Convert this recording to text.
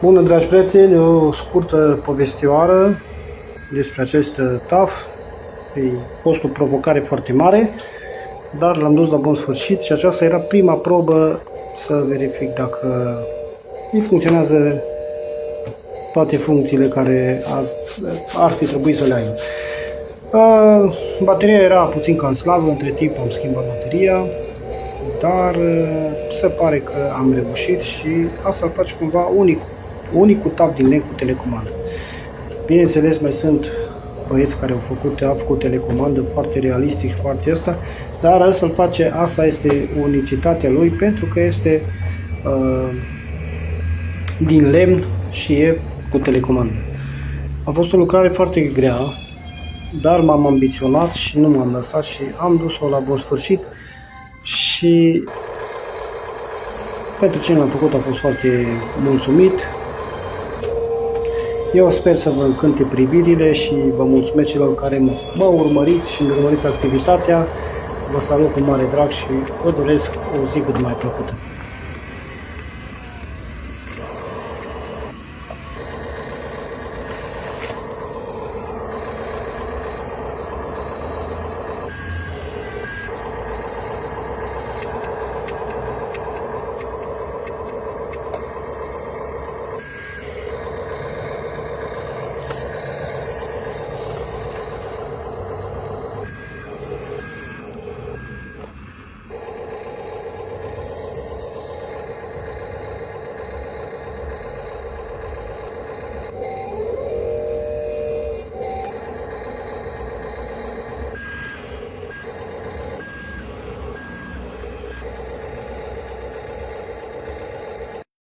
Bună, dragi prieteni, o scurtă povestioară despre acest TAF. A fost o provocare foarte mare, dar l-am dus la bun sfârșit și aceasta era prima probă să verific dacă îi funcționează toate funcțiile care ar fi trebuit să le aibă. Bateria era puțin cam slabă, între timp am schimbat bateria, dar se pare că am reușit și asta îl face cumva unicul TAF din NEC cu telecomandă. Bineînțeles, mai sunt băieți care au făcut telecomandă foarte realistic, foarte asta, dar asta este unicitatea lui pentru că este din lemn și e cu telecomandă. A fost o lucrare foarte grea, dar m-am ambiționat și nu m-am lăsat și am dus-o la bun sfârșit și pentru cine l-am făcut a fost foarte mulțumit. Eu sper să vă încânte privirile și vă mulțumesc celor care mă urmăriți și îmi urmăriți activitatea. Vă salut cu mare drag și vă doresc o zi cât mai plăcută.